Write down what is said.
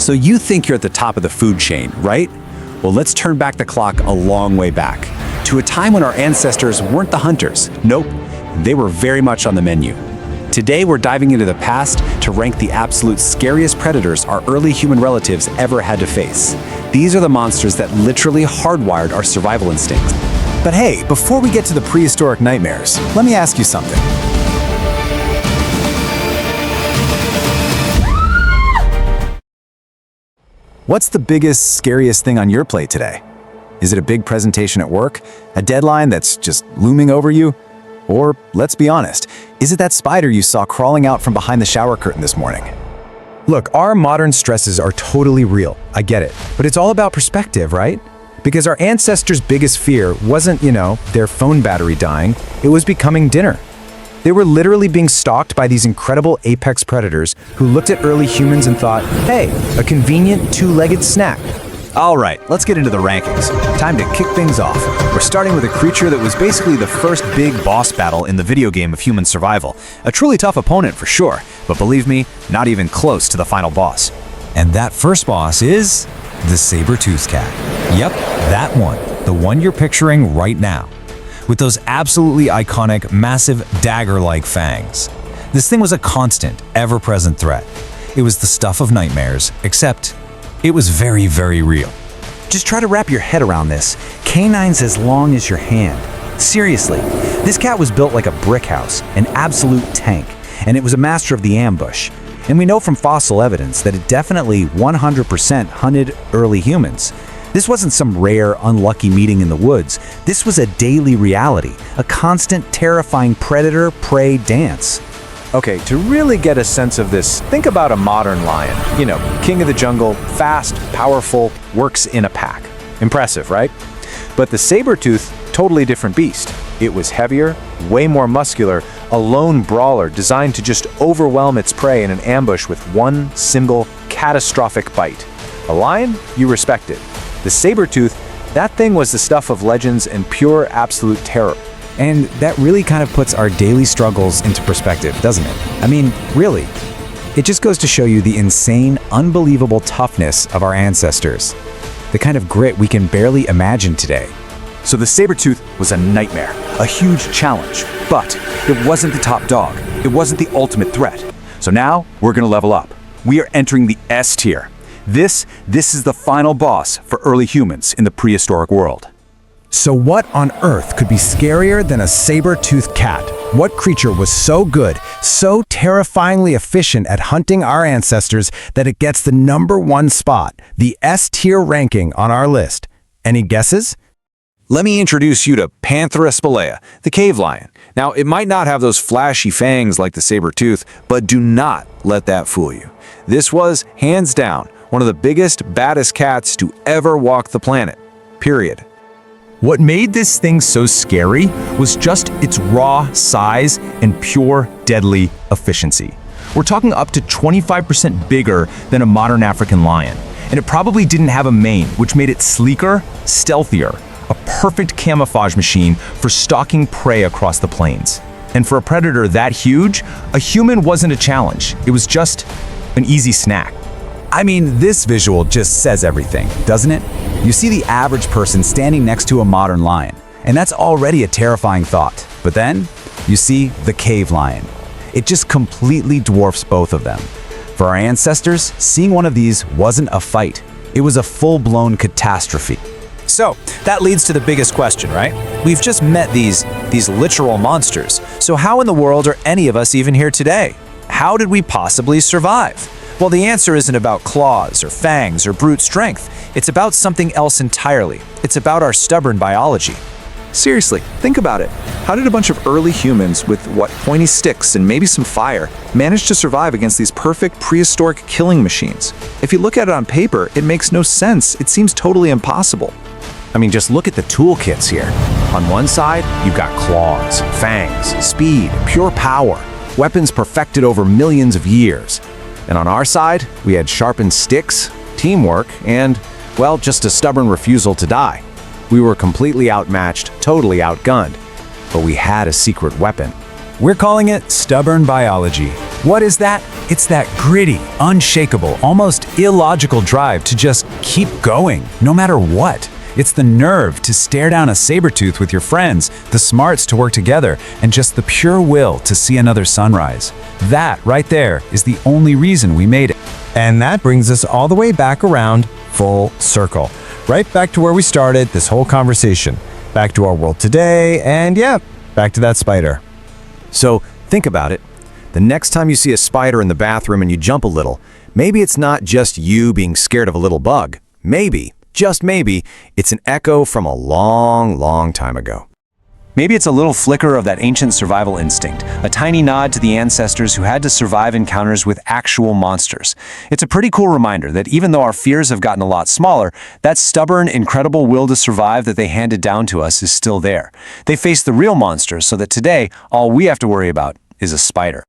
So you think you're at the top of the food chain, right? Well, let's turn back the clock a long way back, to a time when our ancestors weren't the hunters. Nope, they were very much on the menu. Today, we're diving into the past to rank the absolute scariest predators our early human relatives ever had to face. These are the monsters that literally hardwired our survival instincts. But hey, before we get to the prehistoric nightmares, let me ask you something. What's the biggest, scariest thing on your plate today? Is it a big presentation at work? A deadline that's just looming over you? Or, let's be honest, is it that spider you saw crawling out from behind the shower curtain this morning? Look, our modern stresses are totally real, I get it. But it's all about perspective, right? Because our ancestors' biggest fear wasn't, their phone battery dying, it was becoming dinner. They were literally being stalked by these incredible apex predators who looked at early humans and thought, hey, a convenient two-legged snack. All right, let's get into the rankings. Time to kick things off. We're starting with a creature that was basically the first big boss battle in the video game of human survival. A truly tough opponent for sure, but believe me, not even close to the final boss. And that first boss is the Saber-Toothed Cat. Yep, that one. The one you're picturing right now. With those absolutely iconic, massive dagger-like fangs. This thing was a constant, ever-present threat. It was the stuff of nightmares, except it was very, very real. Just try to wrap your head around this. Canines as long as your hand. Seriously, this cat was built like a brick house, an absolute tank, and it was a master of the ambush. And we know from fossil evidence that it definitely 100% hunted early humans. This wasn't some rare, unlucky meeting in the woods. This was a daily reality, a constant, terrifying predator-prey dance. Okay, to really get a sense of this, think about a modern lion. King of the jungle, fast, powerful, works in a pack. Impressive, right? But the saber-tooth, totally different beast. It was heavier, way more muscular, a lone brawler designed to just overwhelm its prey in an ambush with one single catastrophic bite. A lion? You respect it. The saber-tooth, that thing was the stuff of legends and pure absolute terror. And that really kind of puts our daily struggles into perspective, doesn't it? I mean, really. It just goes to show you the insane, unbelievable toughness of our ancestors. The kind of grit we can barely imagine today. So the saber-tooth was a nightmare, a huge challenge, but it wasn't the top dog. It wasn't the ultimate threat. So now we're gonna level up. We are entering the S tier. This is the final boss for early humans in the prehistoric world. So what on earth could be scarier than a saber-toothed cat? What creature was so good, so terrifyingly efficient at hunting our ancestors that it gets the #1 spot, the S-tier ranking on our list? Any guesses? Let me introduce you to Panthera Spelaea, the cave lion. Now, it might not have those flashy fangs like the saber-tooth, but do not let that fool you. This was, hands down, one of the biggest, baddest cats to ever walk the planet. Period. What made this thing so scary was just its raw size and pure deadly efficiency. We're talking up to 25% bigger than a modern African lion. And it probably didn't have a mane, which made it sleeker, stealthier, a perfect camouflage machine for stalking prey across the plains. And for a predator that huge, a human wasn't a challenge. It was just an easy snack. I mean, this visual just says everything, doesn't it? You see the average person standing next to a modern lion, and that's already a terrifying thought. But then, you see the cave lion. It just completely dwarfs both of them. For our ancestors, seeing one of these wasn't a fight. It was a full-blown catastrophe. So, that leads to the biggest question, right? We've just met these literal monsters. So how in the world are any of us even here today? How did we possibly survive? Well, the answer isn't about claws or fangs or brute strength. It's about something else entirely. It's about our stubborn biology. Seriously, think about it. How did a bunch of early humans with, pointy sticks and maybe some fire manage to survive against these perfect prehistoric killing machines? If you look at it on paper, it makes no sense. It seems totally impossible. I mean, just look at the toolkits here. On one side, you've got claws, fangs, speed, pure power, weapons perfected over millions of years. And on our side, we had sharpened sticks, teamwork, and, well, just a stubborn refusal to die. We were completely outmatched, totally outgunned. But we had a secret weapon. We're calling it stubborn biology. What is that? It's that gritty, unshakable, almost illogical drive to just keep going, no matter what. It's the nerve to stare down a saber-tooth with your friends, the smarts to work together, and just the pure will to see another sunrise. That, right there, is the only reason we made it. And that brings us all the way back around, full circle. Right back to where we started this whole conversation. Back to our world today, and yeah, back to that spider. So, think about it. The next time you see a spider in the bathroom and you jump a little, maybe it's not just you being scared of a little bug. Maybe, just maybe, it's an echo from a long, long time ago. Maybe it's a little flicker of that ancient survival instinct, a tiny nod to the ancestors who had to survive encounters with actual monsters. It's a pretty cool reminder that even though our fears have gotten a lot smaller, that stubborn, incredible will to survive that they handed down to us is still there. They faced the real monsters so that today, all we have to worry about is a spider.